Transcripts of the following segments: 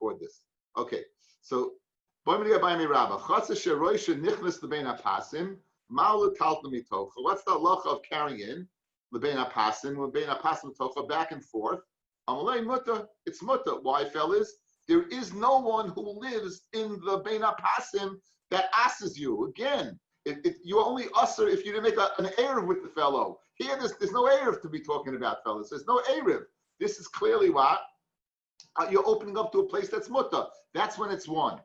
record this. Okay, so what's the halacha of carrying in lebein hapasim back and forth? It's mutter. Why, fellas? There is no one who lives in the bein hapasim that asks you. Again, you only usher if you didn't make an erev with the fellow. Here, there's no erev to be talking about, fellas. There's no erev. This is clearly what you're opening up to a place that's mutter. That's when it's one.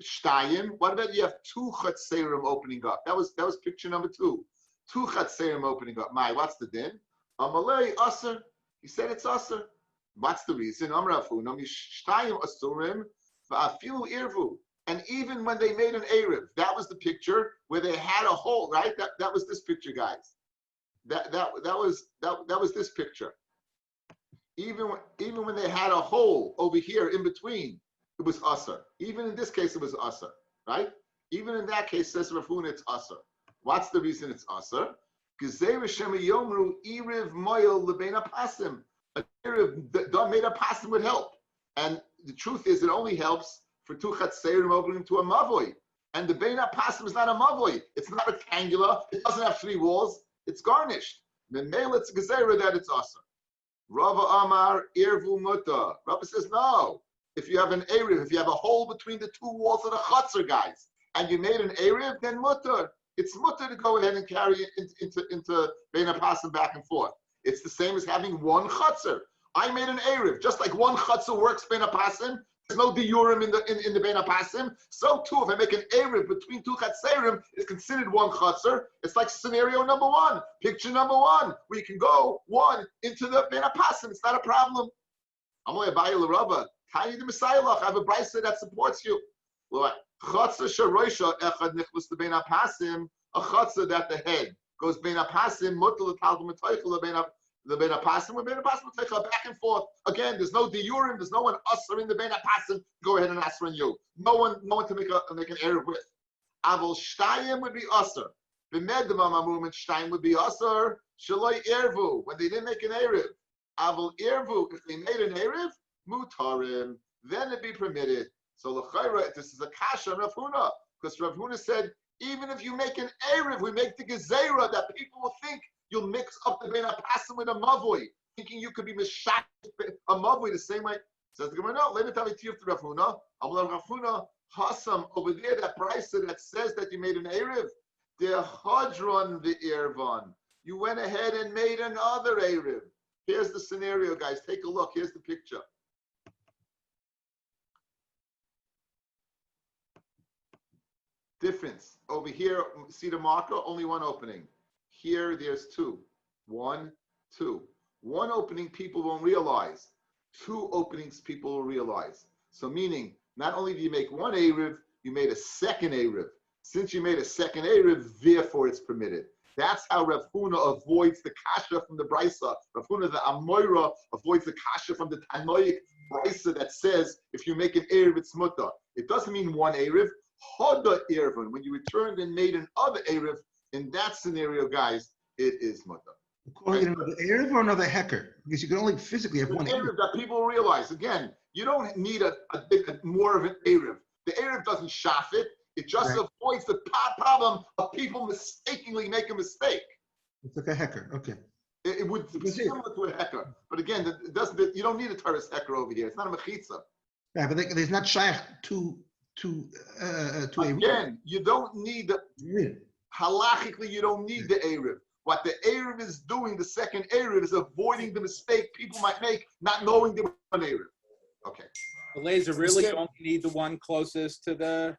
Shtayim. What about you have two chatzerim opening up? That was picture number 2. Two chatzerim opening up. What's the din? Amalei usher. He said it's usher. What's the reason? Amrafu. Shtayim asurim va'afilu irvu. And even when they made an erev, that was the picture where they had a hole, right? That was this picture, guys. That was this picture. Even when they had a hole over here in between, it was usher. Even in this case, it was usher, right? Even in that case, says Rav Huna, it's usher. What's the reason it's usher? Gzeir Shem Yomru Iriv Moyel Lebein HaPasim. A erev made a pasim would help, and the truth is, it only helps for two chatzeirim opening to a mavoi. And the bein hapasim is not a mavoi. It's not rectangular. It doesn't have 3 walls. It's garnished. Memel it's gezerah that it's awesome. Rava Amar irvu muta. Rabbi says no. If you have an erev, if you have a hole between the 2 walls of the chutzner, guys, and you made an erev, then muta. It's muta to go ahead and carry it into bein hapasim back and forth. It's the same as having one chutzner. I made an erev, just like one chutzner works bein hapasim. There's no diurim in the bein hapasim. So too, if I make an erev between 2 chatzerim, it's considered one chutzner. It's like scenario number 1, picture number 1, where you can go 1 into the bein hapasim. It's not a problem. I'm only a bayil Rabba. Tiny the Messiah. I have a brisa that supports you. Chutzner sharoisha echad nichlas the bein hapasim. A chutzner that the head goes bein hapasim mutal l'talgum metoichel the bein hapasim or bein hapasim metoichel back and forth. Again, there's no diurim. There's no one usher in the bein hapasim. Go ahead and usher on you. No one to make an erev with. Avol shtayim would be usher. B'medamam amrum and shtayim would be usher. Shaloi ervu when they didn't make an erev. Avol ervu if they made an erev mutarim then it'd be permitted. So l'chayra this is a kasha Rav Huna because Rav Huna said even if you make an erev, we make the gezerah that people will think you'll mix up the bein hapasim with a mavoi, thinking you could be mishak a mavoi the same way. Says the Gemara, no, let me tell you to Rav Huna. Amal Rav Huna hasam over there that brisa that says that you made an erev. The hadron the ervan. You went ahead and made another erev. Here's the scenario, guys. Take a look. Here's the picture. Difference. Over here, see the marker? Only one opening. Here, there's 2. 1, 2. One opening people won't realize. 2 openings people will realize. So meaning, not only do you make one Erev, you made a second Erev. Since you made a second Erev, therefore it's permitted. That's how Rav Huna avoids the kasha from the brisa. Rav Huna, the Amoira, avoids the kasha from the Tanoic brisa that says, if you make an Erev, it's muta. It doesn't mean one Erev. Hoda Eruvin, when you returned and made another Erev, in that scenario, guys, it is muta. Calling it another Erev or another hecker? Because you can only physically have one Erev that people realize. Again, you don't need a more of an Erev. The Erev doesn't shafit. It just avoids the problem of people mistakenly make a mistake. It's like a hecker. Okay. It would be similar to a hecker. But again, it doesn't. You don't need a Taurus hecker over here. It's not a mechitza. Yeah, but there's not shaykh to again, you don't need halachically you don't need the Erev. What the Erev is doing, the second Erev, is avoiding the mistake people might make, not knowing they were an Erev. Okay. The laser really you only need the one closest to the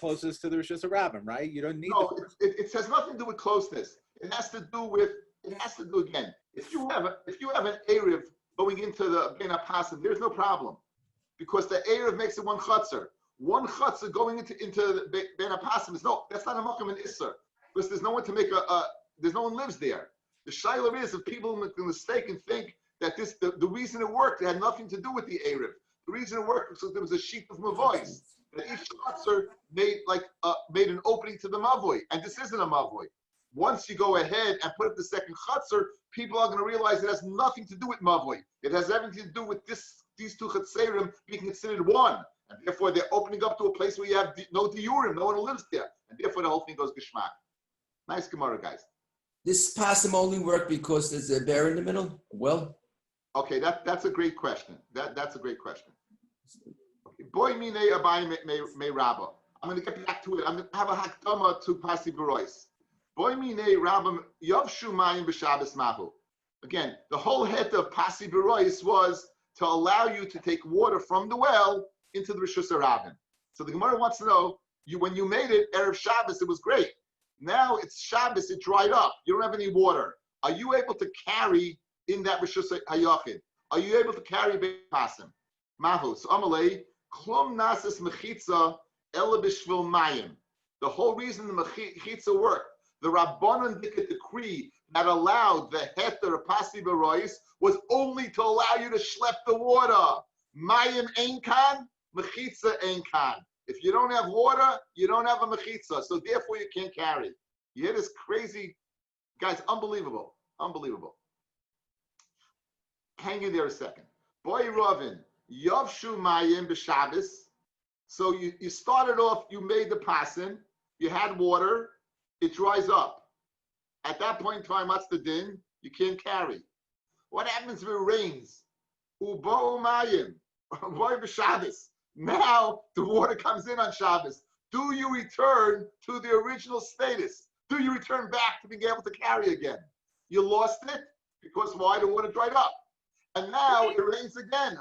Rosh Hashanah, right? You don't need. No, it has nothing to do with closeness. It has to do again. If you have an Erev going into the bein hapasim, there's no problem, because the Erev makes it one chutzner. One chutzner going into the bein hapasim that's not a makom and isser, because there's no one to make there's no one lives there. The shayla is if people make a mistake and think that the reason it worked, it had nothing to do with the Erev. The reason it worked was because there was a sheet of mavois. That each chutzner made an opening to the mavoi, and this isn't a mavoi. Once you go ahead and put up the second chutzner, people are going to realize it has nothing to do with mavoi. It has everything to do with this these two chetzerim being considered one. And therefore, they're opening up to a place where you have no diurim, no one who lives there. And therefore, the whole thing goes geschmack. Nice Gemara, guys. This pasim only work because there's a bear in the middle? Well, okay, that's a great question. That's a great question. Boy mine abai me rabba. I'm going to get back to it. I'm going to have a hakdama to pasi berois. Boy mine rabba yavshu mayim b'Shabbos mahu. Again, the whole head of pasi berois was to allow you to take water from the well into the Rishus HaRabim. So the Gemara wants to know, when you made it Erev Shabbos, it was great. Now it's Shabbos, it dried up. You don't have any water. Are you able to carry in that Rishus HaYachid? Are you able to carry Pasim? Mahu. So Amalei, Klum Nasis Mechitza Ela B'Shvil Mayim. The whole reason the Mechitza worked, the Rabbanan did a decree that allowed the heter of Pasi Berois was only to allow you to schlep the water. Mayim Ein Kan, Mechitza Ein Kan. If you don't have water, you don't have a mechitza, so therefore you can't carry. You hear this crazy, guys, unbelievable, unbelievable. Hang in there a second. Boy Ravin, Yavshu Mayim b'Shabbos. So you started off, you made the pasin, you had water, it dries up. At that point in time, what's the din? You can't carry. What happens if it rains? Ubo Mayim, Boy b'Shabbos. Now the water comes in on Shabbos. Do you return to the original status? Do you return back to being able to carry again? You lost it because why? The water dried up. And now it rains again.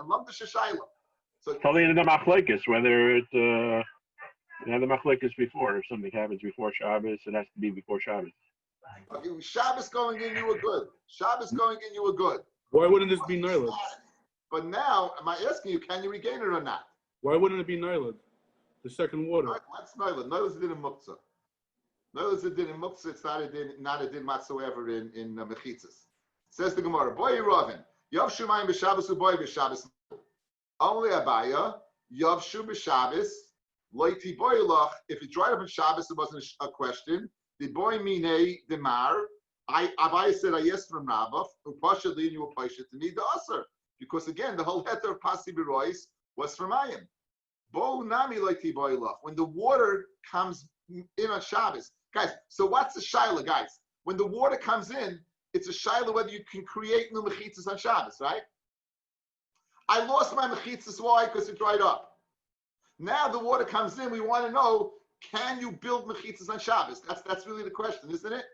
So tell me the machlekes whether it's you had the machlekes before. If something happens before Shabbos, it has to be before Shabbos. Okay, Shabbos going in, you were good. Shabbos going in, you were good. Why wouldn't this be Nilad? But now, am I asking you, can you regain it or not? Why wouldn't it be Nilad? The second water. What's Nilad? Nilad's a din in Muktzah. Nilad's a din in Muktzah. It's not a din whatsoever in Mechitzas. Says the Gemara, Boy Ravin, Yavshu Mayim b'Shabbos u'Boy b'Shabbos. Only Abaya, Yavshu b'Shabbos, Loiti Boylach. If it dried up in Shabbos, it wasn't a question. The boy mine demar. Abaya said, I yes from Rabbi, Upasha Lin, you were Pasha to need the Aser. Because again, the whole heter of Pasi Berois was from Mayim. Bo nami Loiti Boylach. When the water comes in on Shabbos. Guys, so what's the shaila, guys? When the water comes in, it's a shaila whether you can create new mechitzas on Shabbos, right? I lost my mechitzas. Why? Because it dried up. Now the water comes in. We want to know, can you build mechitzas on Shabbos? That's really the question, isn't it?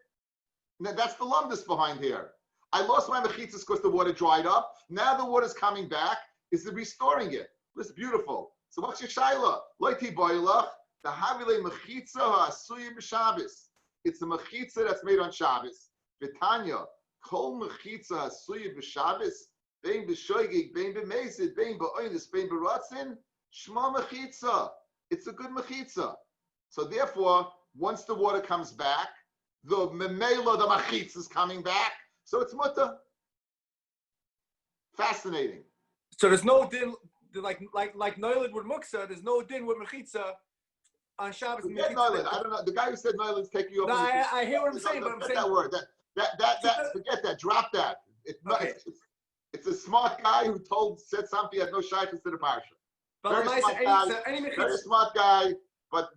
Now, that's the lumdus behind here. I lost my mechitzas because the water dried up. Now the water's coming back. Is it restoring it? This is beautiful. So what's your shaila? Loiti boilach, the havile mechitza ha'asuya b'Shabbos. It's the mechitza that's made on Shabbos. Vitanya, kol mechitza ha'asuya b'Shabbos, bein b'shoigig, bein b'mezid, bein b'oinis, bein b'ratzin, shma mechitza. It's a good mechitza. So therefore, once the water comes back, the memela, the mechitza is coming back. So it's mutter. Fascinating. So there's no din like Noilid with Muksa. There's no din with Mechitza on Shabbos. Forget Noilid. I don't know. The guy who said Noilid's taking you off. No, I hear what I'm saying, but I'm saying that word. That forget that. Drop that. It's a smart guy who said something that no shaykhs to the parsha. Very smart guy, but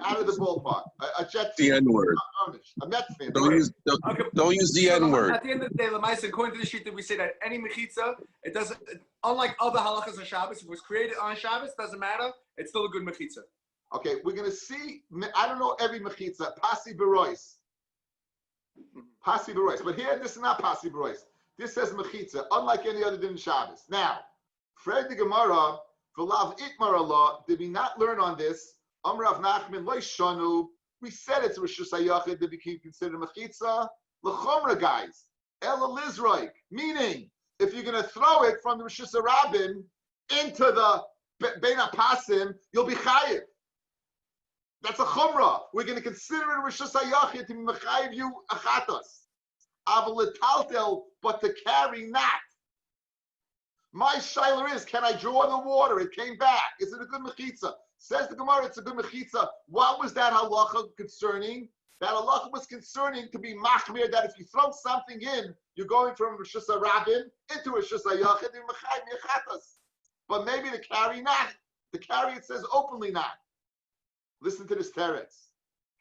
out of the ballpark. A Jet the N word. A Mets fan. Don't use the N word. At the end of the day, Lamaisa, according to the sheet that we say that any mechitza, it doesn't. Unlike other halachas on Shabbos, if it was created on Shabbos, doesn't matter. It's still a good mechitza. Okay, we're gonna see. I don't know every mechitza. Pasi berois. Pasi berois. But here, this is not pasi berois. This says mechitza, unlike any other din Shabbos. Now, Fred the Gemara, v'lav itmar Allah, did we not learn on this? Amrav Nachman loy shanu. We said it's Rishus HaYachid that became considered mechitza. L'chomra, guys. Ela lizroik. Meaning, if you're going to throw it from the Rishus HaRabim into the Bein HaPasim, you'll be chayiv. That's a chumrah. We're going to consider it Rishus HaYachid to be mechayiv you achatos. Aval l'taltel, but to carry not. My shayla is, can I draw the water? It came back. Is it a good mechitza? Says the Gemara, it's a good mechitza. What was that halacha concerning? That halacha was concerning to be machmir, that if you throw something in You're going from Rosh Rabbin into Rosh Yachid, but maybe the carry not. The carry, it says openly not. Listen to this teretz.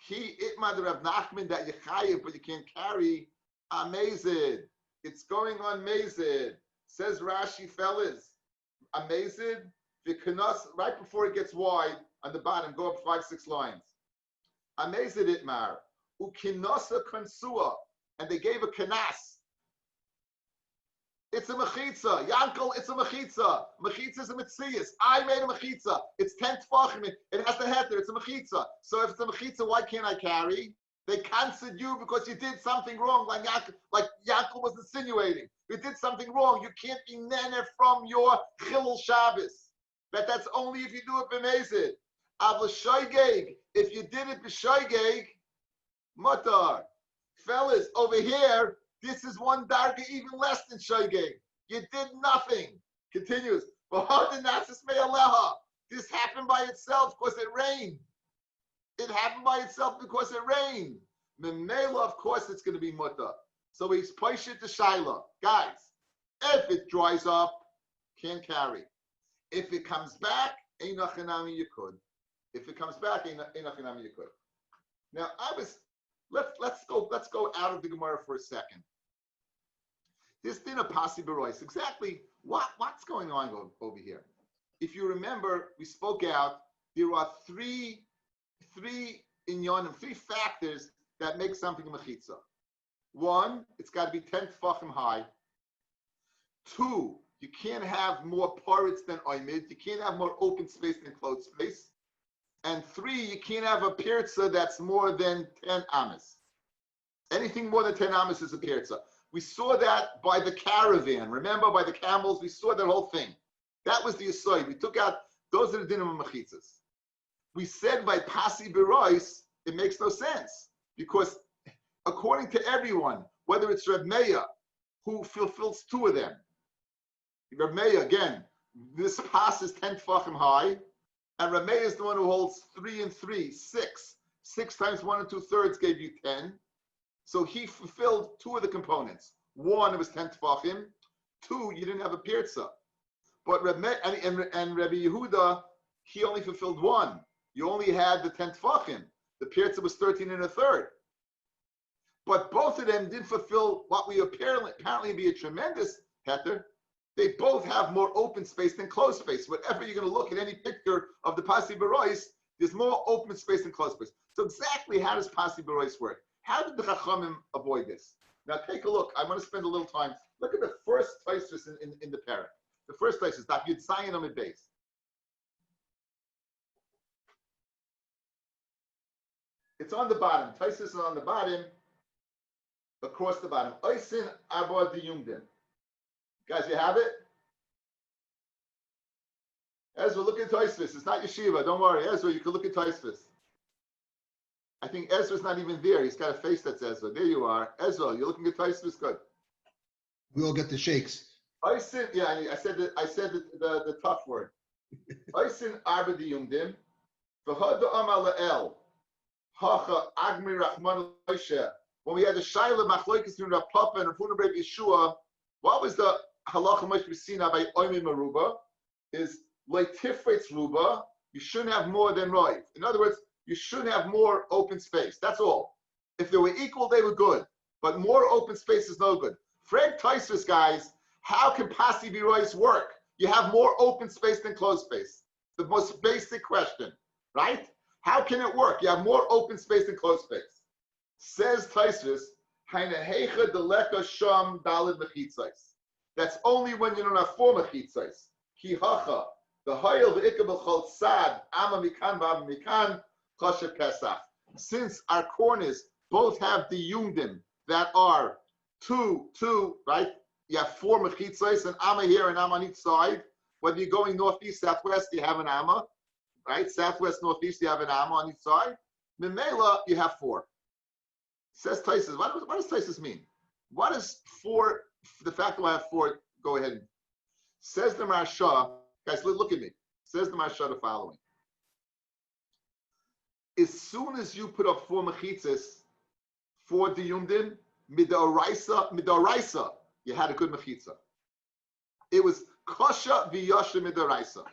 Ki itmad Rav Nachman that you chayiv, but you can't carry. Amazed. It's going on mazed. Says Rashi, fellas. Amazed. Right before it gets wide on the bottom, go up 5-6 lines. Amazed itmar. Ukinosa konsua. And they gave a kanas. It's a mechitza. Yankel, it's a mechitza. Mechitza is a mitzias. I made a mechitza. It's 10 tefachim. It has the heter. It's a mechitza. So if it's a mechitza, why can't I carry? They canceled you because you did something wrong, like Yankel was insinuating. You did something wrong. You can't be nene from your chilul Shabbos. That's only if you do it b'mezid. Avla shoygeg. If you did it b'shoygeg, mutar. Fellas, over here, this is one darga even less than shoygeg. You did nothing. Continues. This happened by itself because it rained. It happened by itself because it rained. Memela, of course, it's going to be mutar. So he's pushing to Shiloh. Guys, if it dries up, can't carry. If it comes back, einachinami you could. If it comes back, einachinami you could. Now, let's go out of the Gemara for a second. This din of pasi berois, exactly what's going on over here? If you remember, we spoke out, there are three inyanim, 3 factors that make something a mechitza. 1, it's got to be 10 tefachim high. 2, you can't have more parrots than oimid. You can't have more open space than closed space. And 3, you can't have a pirza that's more than 10 amas. Anything more than 10 amas is a pirza. We saw that by the caravan. Remember, by the camels, we saw that whole thing. That was the aside. We took out, those are the dinim of mechitzas. We said by pasi berois, it makes no sense. Because according to everyone, whether it's Reb Meir, who fulfills 2 of them, Reb Meir, again, this pass is 10 tefachim high, and Reb Meir is the one who holds 3 and 3, 6. 6 times 1 2/3 gave you 10. So he fulfilled 2 of the components. 1, it was 10 tefachim. 2, you didn't have a pirza. But Reb Meir, and Rabbi Yehuda, he only fulfilled 1. You only had the 10 tefachim. The pirza was 13 1/3. But both of them didn't fulfill what we apparently be a tremendous heter. They both have more open space than closed space. Whatever you're going to look at any picture of the pasi berois, there's more open space than closed space. So exactly how does pasi berois work? How did the Chachamim avoid this? Now take a look. I want to spend a little time. Look at the first Taisus in the parak. The first Taisus, Daf Yud Zayin Amid Beis. It's on the bottom. Taisus is on the bottom, across the bottom. Oisin Abba Diyumdim. Guys, you have it? Ezra, look at Taisus. It's not yeshiva. Don't worry. Ezra, you can look at Taisus. I think Ezra's not even there. He's got a face that's Ezra. There you are. Ezra, you're looking at Taisus. Good. We all get the shakes. I said the tough word. Oisin Arba Diyumdim. V'hada Amar La'el. Hacha Agmi Rachman Moshe. When we had the Shaila Machlokes between Rav Papa and Rav Huna Bar Yeshua, what was the halacha Moshe B'Sina by Oimi Maruba? Is Leitifretz Ruba. You shouldn't have more than Roiv. In other words, you should have more open space. That's all. If they were equal, they were good. But more open space is no good. Fred Taisus, guys, how can pasi berois work? You have more open space than closed space. The most basic question, right? How can it work? You have more open space than closed space. Says Taisus, that's only when you don't have 4 mechitzos. Ki hacha, the hayel v'ikabel chol sad, ama mikan v'ama mikan, chasher pesach. Since our corners both have the yumdim that are 2, right? You have 4 mechitzos, and ama here and ama on each side. Whether you're going northeast, southwest, you have an ama, right? Southwest, northeast, you have an ama on each side. Memela, you have 4. Says Taisus. What does Taisus mean? What is 4? The fact that I have 4. Go ahead. Says the Marsha. Guys, look at me. Says the Marsha the following. As soon as you put up 4 mechitzas for the yumdim, Midoraisa, you had a good mechitza. It was kosher v'yasha midoraisa.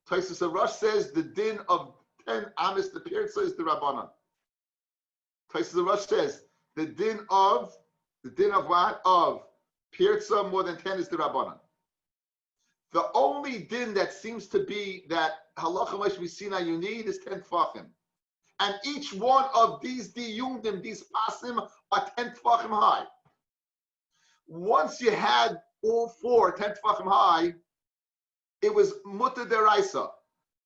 Taisus Rosh says the din of 10 amis the pirza is the rabbanon. Taisus Rosh says the din of what? Of pirza more than 10 is the rabbanon. The only din that seems to be that halacha Moshe Sinai you need is 10 tefachim. And each one of these diyundim, these pasim, are 10 tefachim high. Once you had all 10 tefachim high, it was mutter deraisa.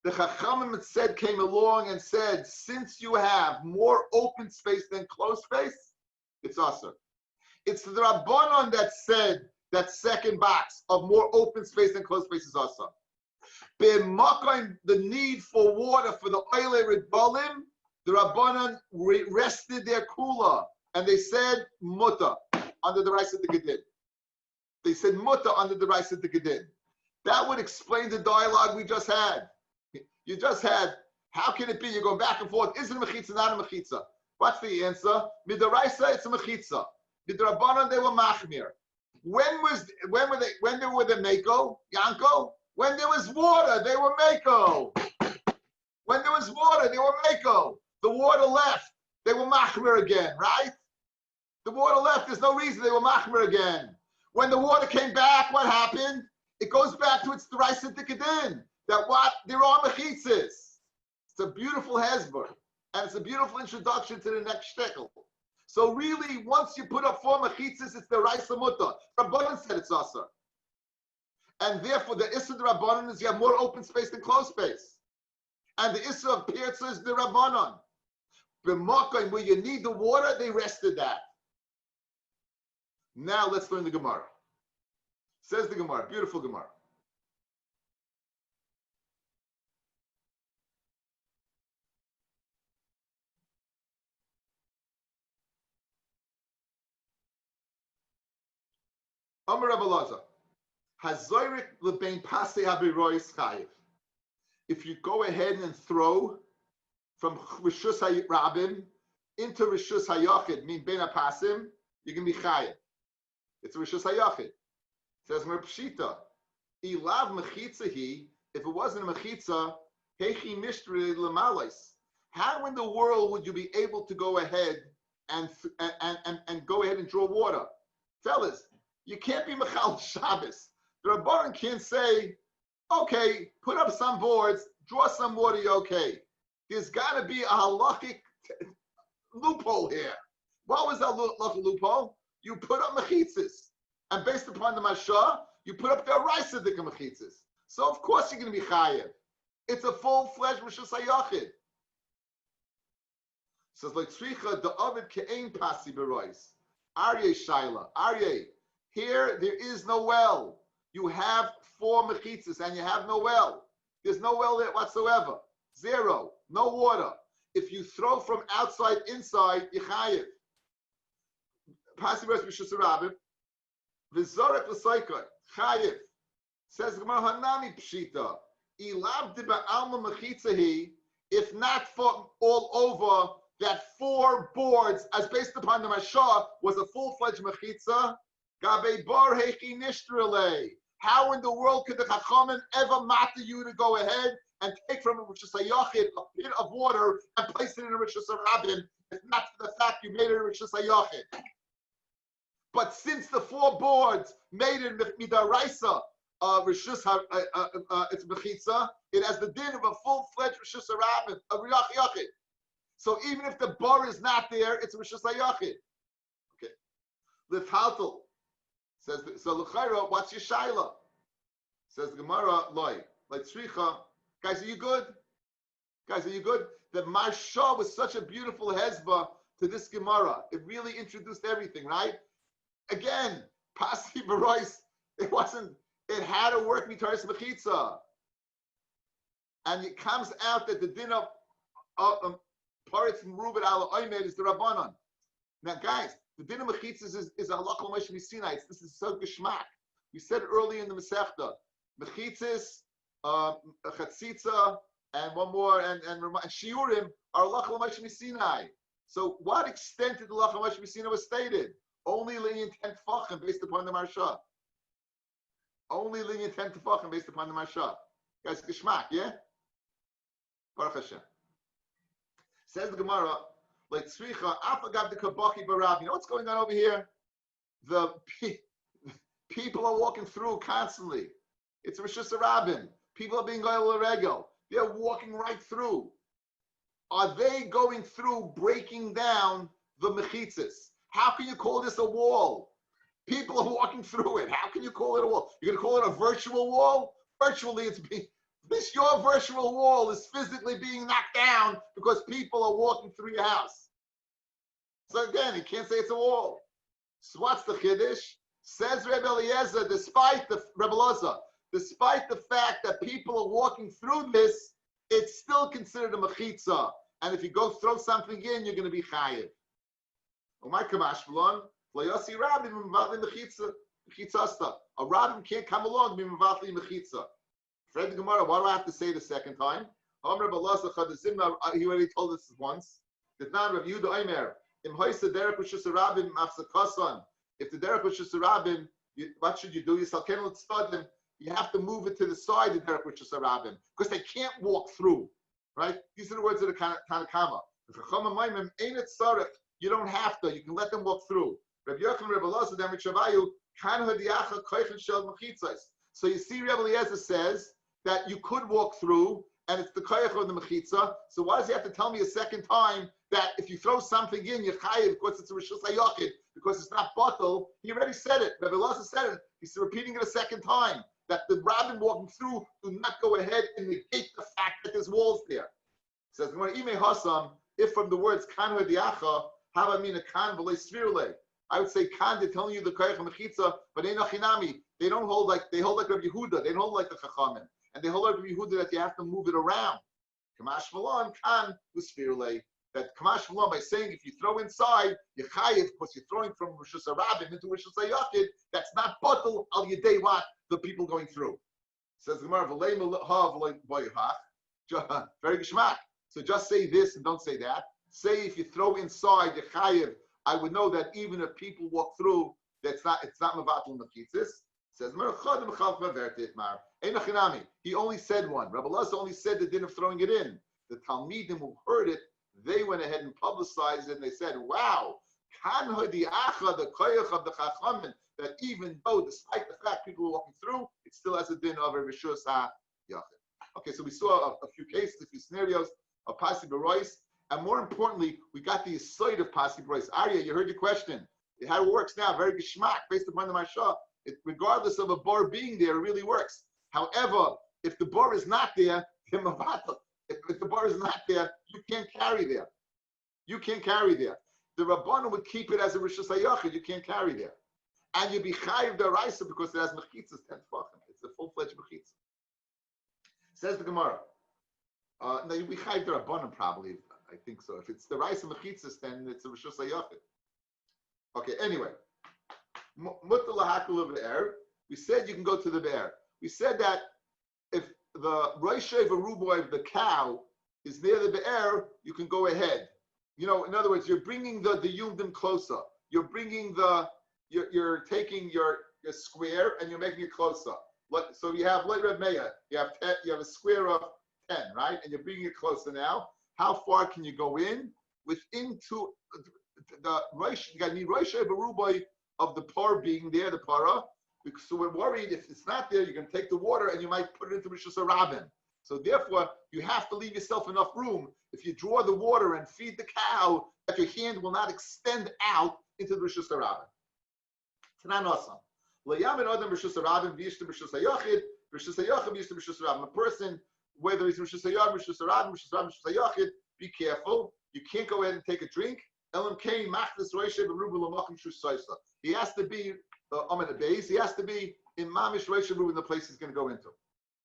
The Chachamim said came along and said, since you have more open space than closed space, it's asur. It's the Rabbanon that said that second box of more open space than closed space is asur. The need for water for the oile ridbalim, the Rabbanon rested their kula and they said mutter under the rice of the gedin. They said mutter under the rice of the gedin. That would explain the dialogue we just had. You just had, how can it be? You're going back and forth. Is it a mechitza, not a mechitza? What's the answer? Midaraisa, it's a mechitza. Midarabbanan, they were machmir. When they were the mako, Yanko? When there was water, they were mako. When there was water, they were mako. The water left, they were machmir again, right? The water left, there's no reason they were machmir again. When the water came back, what happened? It goes back to its deraisa dikadin. That what? There are mechitzas. It's a beautiful hezbollah. And it's a beautiful introduction to the next shtickle. So really, once you put up 4 mechitzas, it's the deraisa muta. Rabbanan said it's asur. And therefore, the issur of Rabbanan is you have more open space than closed space. And the issur of pirza is the Rabbanan. B'makom, where you need the water, they rested that. Now let's learn the Gemara. Says the Gemara, beautiful Gemara. Amar Rabbi Elazar, Hazorik lebein pasei habirois chayiv. If you go ahead and throw from Rishus HaRabim into Rishus HaYachid, mean bein hapasim, you can be chayiv. It's Rishus HaYachid. Says Mer Pshita, ilav mechitzahi. If it wasn't a mechitza, hechi mishtri lemalais. How in the world would you be able to go ahead and go ahead and draw water, fellas? You can't be Mechal Shabbos. The Rabbanan can't say, okay, put up some boards, draw some water, you're okay. There's got to be a halachic loophole here. What was that halachic loophole? You put up mechitzas. And based upon the Mashah, you put up the Araisa Dika mechitzas. So of course you're going to be chayev. It's a full-fledged Rishus HaYachid. Says like Tzricha, the Ovid Ke'ein Pasi Berois. Aryeh Shaila. Aryeh. Here, there is no well. You have 4 mechitzas and you have no well. There's no well there whatsoever. 0. No water. If you throw from outside inside, you chayev. Pasi Berois Rishus HaRabim. V'zorek l'soikot. Chayev. Says Gemara Hanami Pshita. Ilav diba alma mechitzahi. If not for all over, that 4 boards, as based upon the Mashah, was a full-fledged mechitza. Gabe bar hechi nishtrele. How in the world could the Chachamim ever matter you to go ahead and take from a Rishus HaYachid a bit of water and place it in a Rishus HaRabim, if not for the fact you made it a Rishus HaYachid? But since the 4 boards made it midaraisa, Rishus it's mechitza, it has the din of a full-fledged Rishus HaRabim, a Riyach Yachid. So even if the bar is not there, it's Rishus HaYachid. Okay. Lifhaltel says, so l'chayra, what's your shaila? Says the Gemara, loy, like tzricha. Guys, are you good? Guys, are you good? The Marsha was such a beautiful hezbah to this Gemara. It really introduced everything, right? Again, Pasi Berois, it had to work mitaris mechitza. And it comes out that the din of Paritz and Reuben ala Oymed is the Rabbanon. Now, guys, the din of mechitzas is a halacha l'Moshe Sinai. This is so geschmack. We said earlier in the Masechta, mechitzas, chatzitza, and one more, and shiurim are halacha l'Moshe Sinai. So, what extent did the halacha l'Moshe Sinai was stated? Only lenient 10 tefachim based upon the Marsha. Only lenient 10 tefachim based upon the Marsha. Guys, geschmack, yeah? Baruch Hashem. Says the Gemara, like tzricha, afagav de kabaki barab. You know what's going on over here? The people are walking through constantly. It's Rosh Hashanah. People are being goyal regel. They're walking right through. Are they going through breaking down the mechitzas? How can you call this a wall? People are walking through it. How can you call it a wall? You're going to call it a virtual wall? Virtually, your virtual wall is physically being knocked down because people are walking through your house. So again, you can't say it's a wall. So what's the chiddush? Says Rebbe Eliezer, despite the fact that people are walking through this, it's still considered a mechitza. And if you go throw something in, you're going to be chayiv. A rabbin can't come along and be mevatli mechitza. Fred the Gemara, why do I have to say the second time? He already told us once. If the derech was just a rabbin, what should you do? You have to move it to the side of the derech which is a rabbin because they can't walk through. Right? These are the words of the Tanakama. You don't have to. You can let them walk through. So you see, Rebbe Eliezer says that you could walk through, and it's the koyach of the mechitza. So why does he have to tell me a second time that if you throw something in, you're chayiv because it's a rishus hayachid, because it's not batel? He already said it. Rebbe Eliezer said it. He's repeating it a second time, that the rabbin walking through do not go ahead and negate the fact that there's walls there. It says, if from the words kan hadiacha, how I mean a kan v'lei svirle. I would say kan, they're telling you the koyach of mechitza, but they don't hold like Rabbi Yehuda. They don't hold like the Chachamim. And they hold like Rabbi Yehuda that you have to move it around. Kamash Malon kan v'svirle. That Kamash Malon, by saying if you throw inside, you're chayiv because you're throwing from Rosh Hashanah into Rosh Hashanah. That's not batel al yedei what the people going through. Says the Gemara, very geschmack. So just say this and don't say that. Say if you throw inside, you're chayiv. I would know that even if people walk through, it's not mevatel mechitzis. Says he only said one. Rabbi Elazar only said the din of throwing it in. The Talmidim who heard it, they went ahead and publicized it, and they said, "Wow, kan hadiacha, the koyach of the chachamim, that even though, despite the fact people are walking through, it still has a din of a rishus hayachid." Okay, so we saw a few cases, a few scenarios of pasi b'rois, and more importantly, we got the side of pasi b'rois. Arya, you heard your question. How it works now, very geschmack, based upon the Marsha. Regardless of a bar being there, it really works. However, if the bar is not there, if the bar is not there, you can't carry there. You can't carry there. The Rabbanon would keep it as a rishus hayachid. You can't carry there, and you'd be chayiv deraisa because it has mechitzas 10 tefachim. It's a full-fledged mechitzah. Says the Gemara. No, you'd be chayiv derabbanon probably. I think so. If it's the raisa mechitzas, then it's a rishus hayachid. Okay. Anyway. We said you can go to the bear. We said that if the roishev aruboy of the cow is near the bear, you can go ahead. You know, in other words, you're bringing the yumdim closer. You're bringing you're taking your square and you're making it closer. So you have like Reb Meir, you have a square of 10, right? And you're bringing it closer now. How far can you go in? Within the roish, you got to need roishev aruboy of the par being there, the para, because so we're worried if it's not there, you're going to take the water and you might put it into Rishus Harabim. So therefore, you have to leave yourself enough room. If you draw the water and feed the cow, that your hand will not extend out into the Rishus Harabim. Tanan Osam. L'yamin odem Rishus Harabim v'yishtem Rishus Hayachid, Rishus Hayachid v'yishtem Rishus Harabim. A person, whether he's Rishus Hayachid, Rishus Harabim, Rishus Harabim, Rishus Hayachid, be careful. You can't go ahead and take a drink. He has to be the base. He has to be in Mamish Rosh Hashanah, the place he's going to go into.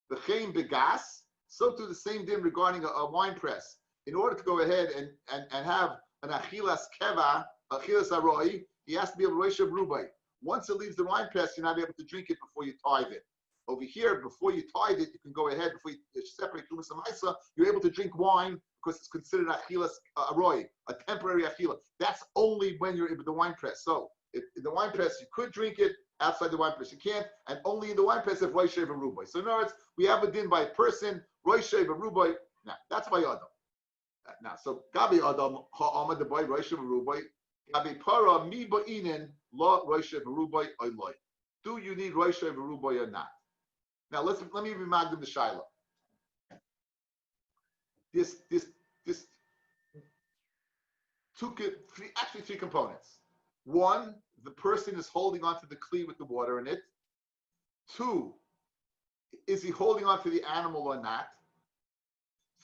The Chaim Begas, so too the same din regarding a wine press. In order to go ahead and have an Achilas Keva, Achilas Aroi, he has to be able to Rosh Hashanah. Once it leaves the wine press, you're not able to drink it before you tithe it. Over here, before you tithe it, you can go ahead, before you separate Tumas and Maisa, you're able to drink wine because it's considered Achilas Aroi, a temporary Achila. That's only when you're in the wine press. So, In the wine press, you could drink it. Outside the wine press, you can't. And only in the wine press if Rosh Hashanah Rubai. So in other words, we have a din by person, Rosh Hashanah Rubai. Now, that's by Adam. Now, so Gabi Adam ha'amad the boy Rosh Hashanah Rubai. Gabi para mi ba'inin la Rosh Hashanah Rubai oiloi. Do you need Rosh Hashanah Rubai or not? Now let me remind them the Shaila. This three components. One, the person is holding onto the kli with the water in it. Two, is he holding onto the animal or not?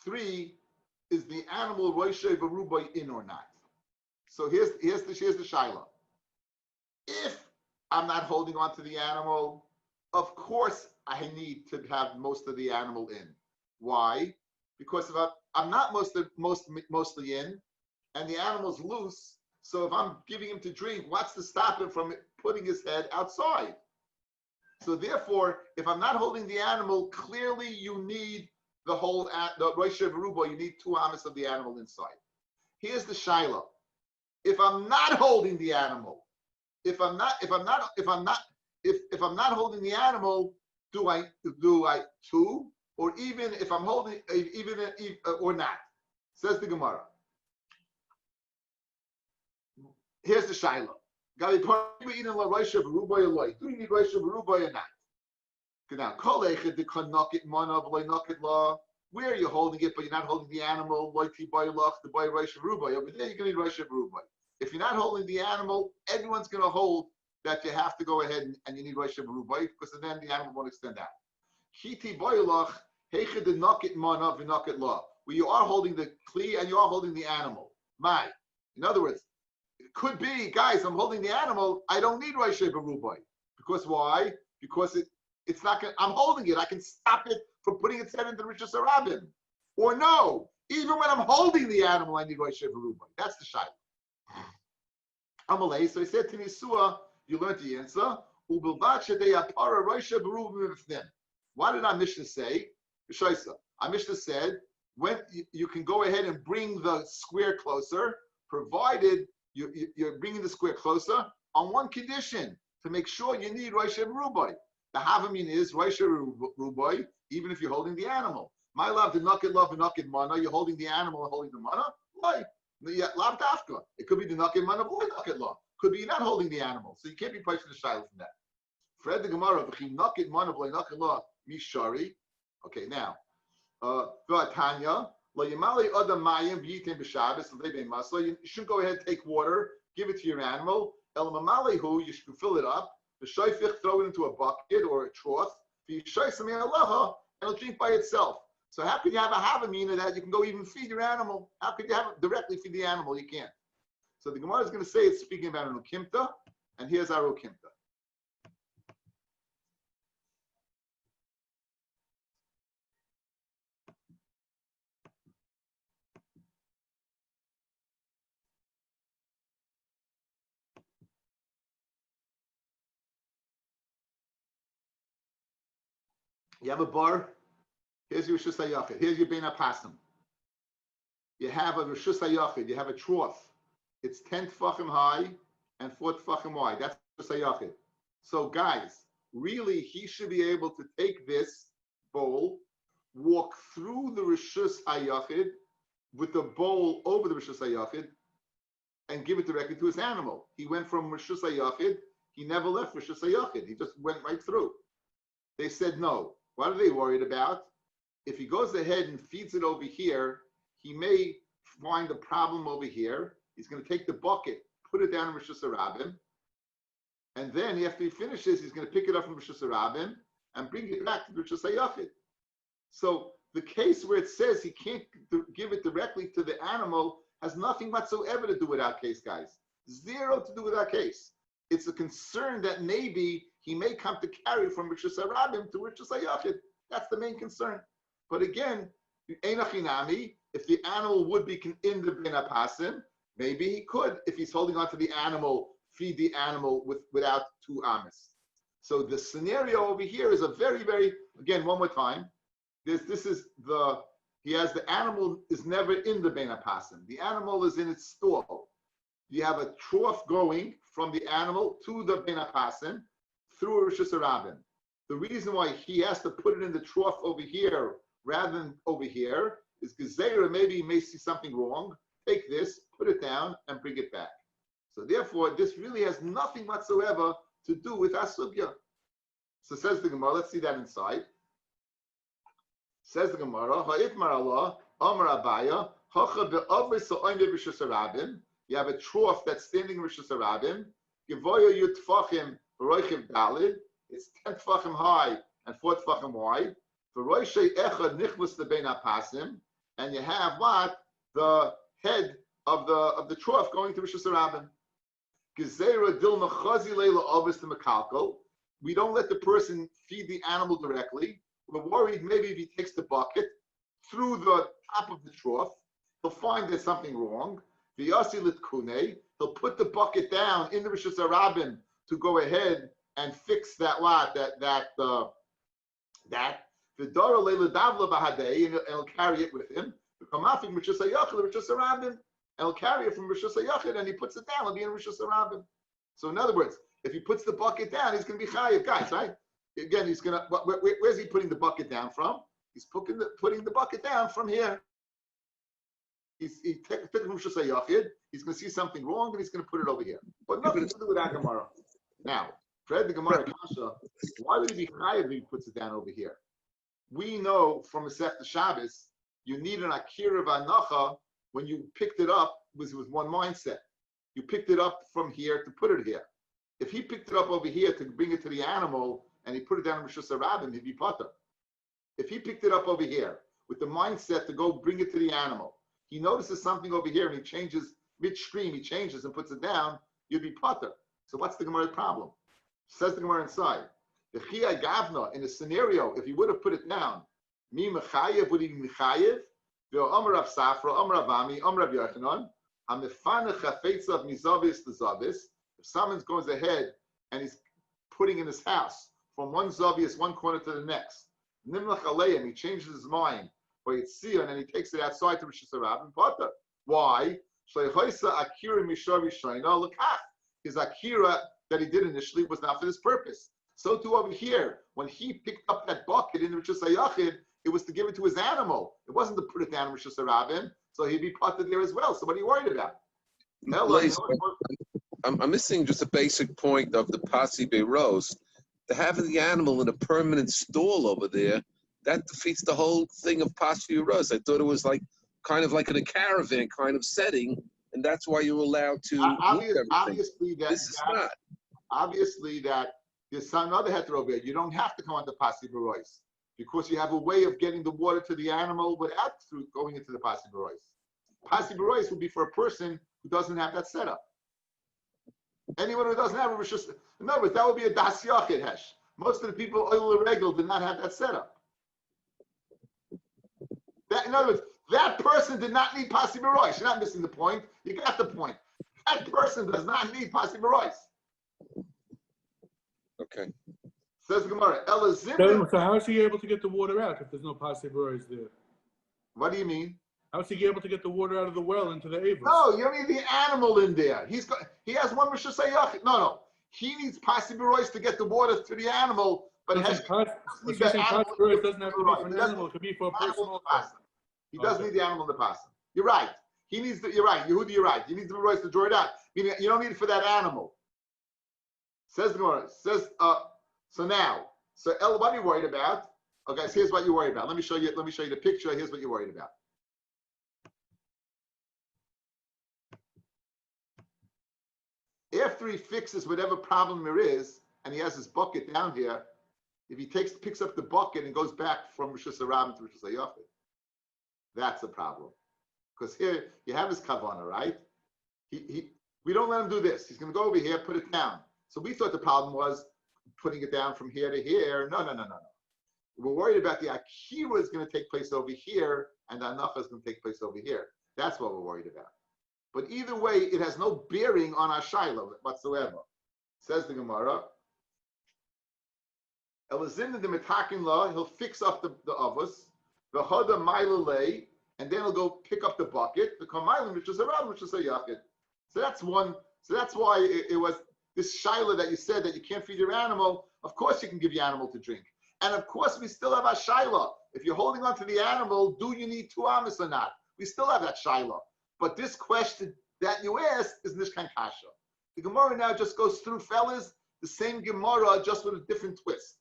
Three, is the animal roishay v'rubai in or not? So here's the shaila. If I'm not holding onto the animal, of course I need to have most of the animal in. Why? Because if I'm not mostly in, and the animal's loose, so if I'm giving him to drink, what's to stop him from putting his head outside? So therefore, if I'm not holding the animal, clearly you need the Rosh Hashanah, you need 2 amas of the animal inside. Here's the shaila. If I'm not holding the animal, if I'm not holding the animal, do I 2? Or even if I'm holding, or not? Says the Gemara. Here's the shaila. Do you need Rosh Hashanah or not? Now, where are you holding it, but you're not holding the animal? Over there, you can need Rosh Hashanah. If you're not holding the animal, everyone's going to hold that you have to go ahead and you need Rosh Hashanah because then the animal won't extend out. Where you are holding the kli and you are holding the animal. In other words, it could be, guys, I'm holding the animal, I don't need Rosh Hashanah. Because why? Because it's not going. I'm holding it. I can stop it from putting its head into Rishus Harabim. Or no, even when I'm holding the animal, I need Rosh Hashanah. That's the shayla. Amalei. So he said to Nisua, you learned the answer. Why did our Mishnah say? Our Mishnah said when you can go ahead and bring the square closer, provided you're bringing the square closer on one condition, to make sure you need Rosh Hashanah. The Havamin is Rosh Hashanah, even if you're holding the animal. My love, the Naked love, the Naked mana, you're holding the animal and holding the mana. Why? Lav Dafka. It could be the Naked mana, or Naked law. Could be you're not holding the animal. So you can't be placing the Shiloh from that. Fred the Gemara, Naked mana, Naked law, Mishari. Okay, now, Tanya, you should go ahead and take water, give it to your animal. You should fill it up. The shayfich, throw it into a bucket or a trough. And it'll drink by itself. So how could you have a havamina that you can go even feed your animal? How could you have it directly feed the animal? You can't. So the Gemara is going to say it's speaking about an ukimta, and here's our ukimta. You have a bar. Here's your Rishus HaYachid. Here's your Bein HaPasim. You have a Rishus HaYachid. You have a trough. It's 10 tefachim high and 4 tefachim wide. That's Rishus HaYachid. So guys, really, he should be able to take this bowl, walk through the Rishus HaYachid with the bowl over the Rishus HaYachid, and give it directly to his animal. He went from Rishus HaYachid. He never left Rishus HaYachid. He just went right through. They said no. What are they worried about? If he goes ahead and feeds it over here, he may find a problem over here. He's going to take the bucket, put it down in Rishus Harabim, and then after he finishes, he's going to pick it up from Rishus Harabim and bring it back to Rishus HaYachid. So the case where it says he can't give it directly to the animal has nothing whatsoever to do with our case, guys. Zero to do with our case. It's a concern that maybe he may come to carry from Rishus Harabim to Rishus HaYachid. That's the main concern. But again, if the animal would be in the Bein HaPasim, maybe he could, if he's holding onto the animal, feed the animal without 2 amas. So the scenario over here is a very, very, again, one more time. He has the animal is never in the Bein HaPasim. The animal is in its stall. You have a trough going from the animal to the Ben Apasim through a Rosh Hashanah. The reason why he has to put it in the trough over here rather than over here is because maybe he may see something wrong. Take this, put it down, and bring it back. So therefore, this really has nothing whatsoever to do with Asugya. So says the Gemara, let's see that inside. Says the Gemara, Ha'itmar Allah, Amar Abaya, Hacha be'avri sa'oim Rosh Hashanah. You have a trough that's standing in Rosh Hashanah. Givoya yutfachim v'roichiv dalid. It's 10 tfachim high and 4 tfachim wide. V'roishay echad nichlas lebein hapasim. And you have what? The head of the trough going to Rosh Hashanah. Gezerah dilma chazi leila obis to mekalkal. We don't let the person feed the animal directly. We're worried maybe if he takes the bucket through the top of the trough, he'll find there's something wrong. V'yasi litkune. He'll put the bucket down in the Rosh Hashanah to go ahead and fix that lot, that. V'dara leila davla b'hadei, and he'll carry it with him. V'kamafik Rosh Hashanah, and he'll carry it from Rosh Hashanah, and he puts it down. It'll be in Rosh Hashanah. So in other words, if he puts the bucket down, he's going to be chayiv, guys, right? Again, he's going to. Where's he putting the bucket down from? He's putting the bucket down from here. He took it from Rosh Hashanah. He's going to see something wrong, and he's going to put it over here. But nothing to do with that Gemara. Now, Fred the Gemara Kasha, why would he be chayiv if he puts it down over here? We know from Masechta Shabbos, you need an akira v'anacha when you picked it up was with one mindset. You picked it up from here to put it here. If he picked it up over here to bring it to the animal and he put it down in Rosh Hashanah, he'd be potter. If he picked it up over here with the mindset to go bring it to the animal, he notices something over here and he changes midstream, he changes and puts it down, you'd be potter. So what's the Gemara's problem? Says the Gemara inside. The Chiyah Gavna, in a scenario, if he would have put it down, Mi Mechayev, would he be Mechayev? Amar Rav Safra, Amar Avami, Amar Rav Yochanan, Amefana Chafetz of Mizavis to Zavis. If someone goes ahead and he's putting in his house from one Zavius, one corner to the next, Nimlach Aleim, he changes his mind, or Yitzir, and then he takes it outside to Rosh Hashanah and Potter. Why? His Akira that he did initially was not for this purpose. So too over here, when he picked up that bucket in Rosh Hashanah, it was to give it to his animal. It wasn't to put it down in Rosh Hashanah, so he'd be potted there as well. So what are you worried about? I'm missing just a basic point of the Pasi Beiros. To have the animal in a permanent stall over there, that defeats the whole thing of Pasi Beiros. I thought it was kind of like in a caravan kind of setting, and that's why you're allowed to obviously that there's another heter over here. You don't have to come on the Pasi Beiros because you have a way of getting the water to the animal without going into the Pasi Beiros. Pasi Beiros would be for a person who doesn't have that setup. Anyone who doesn't have it was just, in other words, that would be a das yachid hesh. Most of the people, oil regel, did not have that setup. In other words, that person did not need Pasi Beiros. You're not missing the point. You got the point. That person does not need Pasi Beiros. Okay. Says the Gemara. So how is he able to get the water out if there's no Pasi Beiros there? What do you mean? How is he able to get the water out of the well into the Avos? No, you don't need the animal in there. He has one Rosh Hashanah. No. He needs Pasi Beiros to get the water to the animal, but it has Pasi Beiros doesn't have to be for an animal. It could be for a person also. He doesn't need the animal in the pasta. You're right. You're right. Yehudi, you're right. You need the Beiros to draw it out. Meaning you don't need it for that animal. Says the Gemara. So what are you worried about? Okay, so here's what you're worried about. Let me show you the picture. Here's what you're worried about. After he fixes whatever problem there is, and he has his bucket down here, if he picks up the bucket and goes back from Rosh Hashanah to Rosh Hashanah, that's a problem. Because here you have his kavanah, right? We don't let him do this. He's going to go over here, put it down. So we thought the problem was putting it down from here to here. No. We're worried about the akira is going to take place over here, and the anacha is going to take place over here. That's what we're worried about. But either way, it has no bearing on our shaila whatsoever. Says the Gemara. Elazin the metakin law, he'll fix up the avos, the hada mailalei, and then he'll go pick up the bucket, the kamaylim, which is a rab, which is a yachid. So that's one So that's why it was this shaila that you said that you can't feed your animal. Of course you can give your animal to drink. And of course we still have a shaila. If you're holding on to the animal, do you need 2 amas or not? We still have that shaila. But this question that you asked is nishkan kasha. The Gemara now just goes through, fellas, the same Gemara, just with a different twist.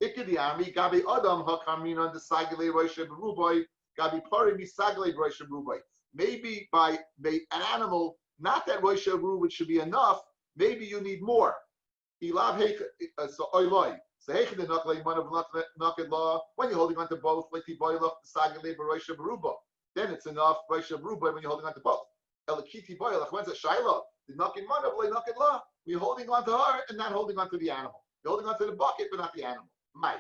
Ikidiyami, Gabi Adam, Hakamina, the Sagale Roisha Berubai, Gabi Pari, Misagale Roisha Berubai. Maybe by an animal, not that Roisha Berubai should be enough, maybe you need more. So Oiloi. So when you're holding on to both, like the boy look the Sagale Roisha Berubai, then it's enough Roisha Berubai when you're holding on to both. Elikiti boy, like when's a Shiloh? The Nakin Manav, like Nakin Law. We're holding on to her and not holding on to the animal. You're holding on to the bucket, but not the animal. Mai.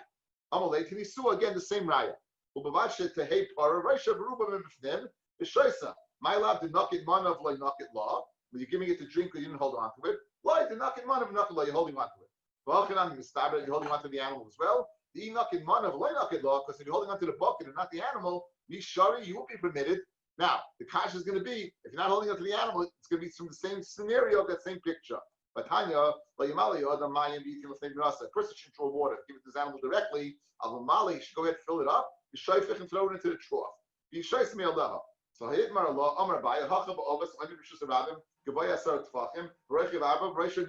Amalei Tinisu, again, the same raya. Ubavashe to hey para, Raisha Veruba Mifnim, Ishoisa. My love, the Nakin Manav, like Nakin Law. When you're giving it to drink, you didn't hold on to it. Like the Nakin Manav, Nakin Law, you're holding on to it. Valchanam, you're holding on to the animal as well. The Nakin Manav, like Nakin Law, because if you're holding on to the bucket and not the animal, Mishari, you won't be permitted. Now, the kasha is going to be, if you're not holding on to the animal, it's going to be from the same scenario, that same picture. But Tanya, a person should draw water, give it to this animal directly. Al-Mali should go ahead and fill it up, and throw it into the trough. So Hayit Marallah, Amar Baya, Hachab Ovas, Under Rishus Rabim, Gabaya Sar Tvachim, Reich Rabba, Reisha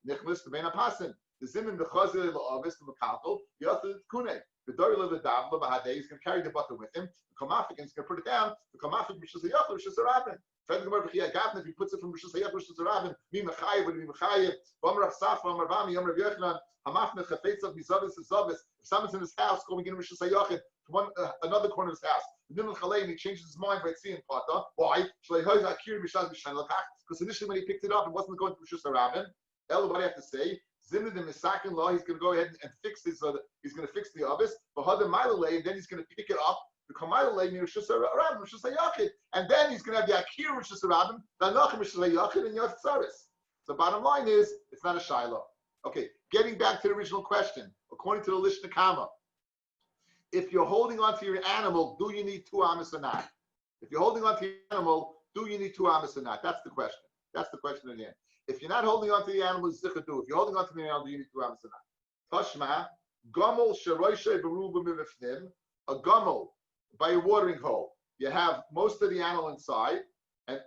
Nichlis, the Bena Pasin, the Zimin, the Chazil, the Ovis, the Makalkal, the Other Kune. The Dorila, the Davla, Bahade, he's going to carry the butter with him. The Kamafik, he's going to put it down. The Kamafik, Rishus Hayach, Rishus Rabin. If he puts it from Rishus Hayach, Rishus Rabin, Mi Mechayev, Mi Mechayev, Vamar Saf, Vamar Vami, Yomar Yochanan, Hamafne Chafetzav, Mizavis, Zavis. If someone's in his house, going in Rishus Hayach, to another corner of his house, Nimel Chaleim, he changes his mind by seeing Pata. Why? Because initially when he picked it up, it wasn't going to Rishus Rabin. Everybody have to say, Zimmed the Misakin law, he's going to go ahead and fix his. He's going to fix the obvious. But Hadam Mailale, and then he's going to pick it up. The Kamailale, Rishus Rabin, Rishus Hayachid, and then he's going to have the Akir Rishus Rabin, the Nachim Rishus Hayachid, and Yot Tzaris. So bottom line is, it's not a Shiloh. Okay, getting back to the original question, according to the Lishna Kama, if you're holding on to your animal, do you need 2 amas or not? If you're holding on to your animal, do you need 2 amas or not? That's the question. That's the question again. If you're not holding on to the animal, it's zichadu. If you're holding on to the animal, do you need 2 amas or not? Tashma, gomel sheroishe beruba mivifnim, a gomel by a watering hole. You have most of the animal inside, and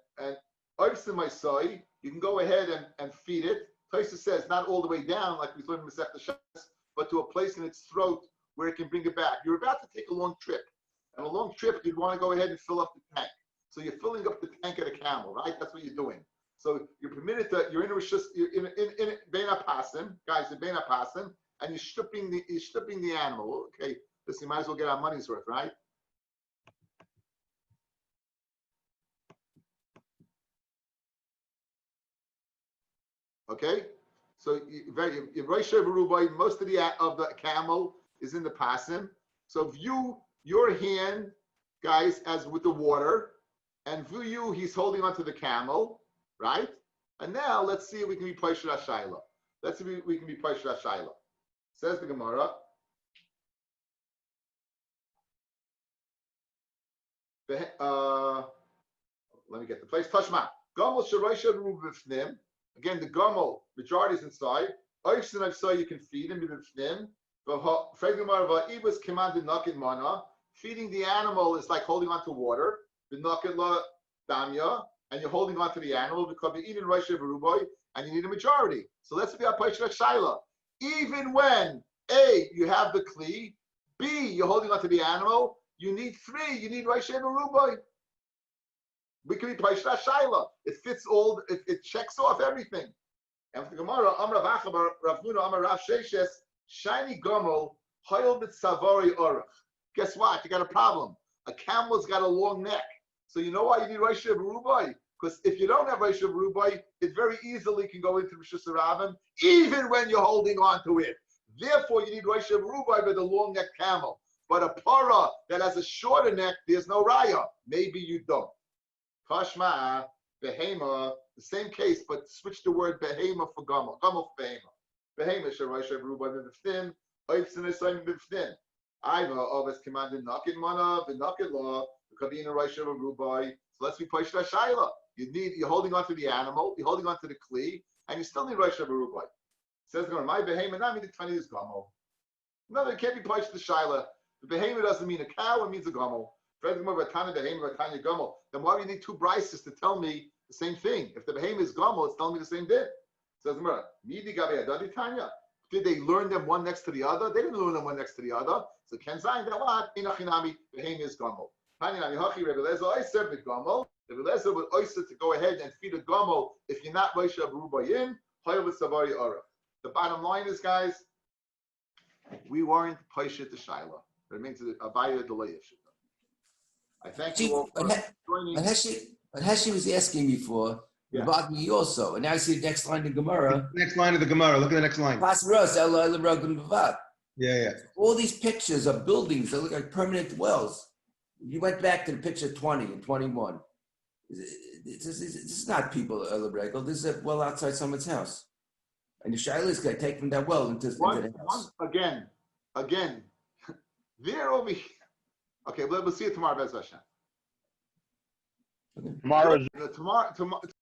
oifsim soy, you can go ahead and feed it. Taisa says not all the way down, like we learned in Masechta Shabbos, but to a place in its throat where it can bring it back. You're about to take a long trip, and a long trip, you'd want to go ahead and fill up the tank. So you're filling up the tank of the camel, right? That's what you're doing. So you're permitted to, you're in Beina Pasim, guys, in Beina Pasim, and you're stripping the animal. Okay, listen, you might as well get our money's worth, right? Okay, so most of the camel is in the pasim. So view your hand, guys, as with the water, and view you, he's holding onto the camel, right? And now let's see if we can be Paishat Ashayla. Let's see if we can be Paishat Ashayla. Says the Gemara. Let me get the place. Tashma. Gomel Sharoisha Rubifnim. Again, the gomel, majority is inside. Oifsin I've saw you can feed him. Feeding the animal is like holding on to water. And you're holding on to the animal because you're eating Roisha Veruboy and you need a majority. So let's be a Paishat Shaila. Even when A, you have the Kli, B, you're holding on to the animal, you need 3, you need Roisha Veruboy. We can be Paishat Shaila. It fits all, it checks off everything. And for the Gemara, Amar Vachabar, Rav Huna, Amar Rav Sheshes, shiny gomel, hoil bit savari orach. Guess what? You got a problem. A camel's got a long neck. So you know why you need Roisha Veruboy? Because if you don't have Roisha Veruboy, it very easily can go into Rishus Harabim, even when you're holding on to it. Therefore, you need Roisha Veruboy with a long neck camel. But a para that has a shorter neck, there's no raya. Maybe you don't. Kashma, behema, the same case, but switch the word behema for gomel. Gomel for behema. Behema Roisha Veruboy mivftin, oifsin esoim mivftin. Iva always commanded nakin mana, the nakin law, the kabina Roisha Veruboy. So let's be Paishat Shaila. You're holding on to the animal, you're holding on to the kli, and you still need Rosh Harubai. Says the Gemara, my behemoth not mean the 20 is gamo. No, it can't be pushed to Shaila. The behemoth doesn't mean a cow, it means a gamo. Then why do you need two brises to tell me the same thing? If the behemoth is gamo, it's telling me the same thing. Says the Gemara, did they learn them one next to the other? They didn't learn them one next to the other. So Ken Zayin, that what? Inachinami, behemoth is gamo. Rabbi Lezer would oyster to go ahead and feed a gamo if you're not Rosh Harubayin. The bottom line is, guys, we weren't Paishet the Shaila. It means a via delay of Shita. I thank you all for joining. But Heshi was asking me for about me also, and now I see the next line in Gemara. Next line of the Gemara. Look at the next line. Yeah. All these pictures of buildings that look like permanent wells. You went back to the picture 20 and 21. This is not people, this is a well outside someone's house. And the Shaila is going to take from that well into the house. Again, there over here. Okay, we'll see you tomorrow, Bez Hashem. Tomorrow's Tomorrow,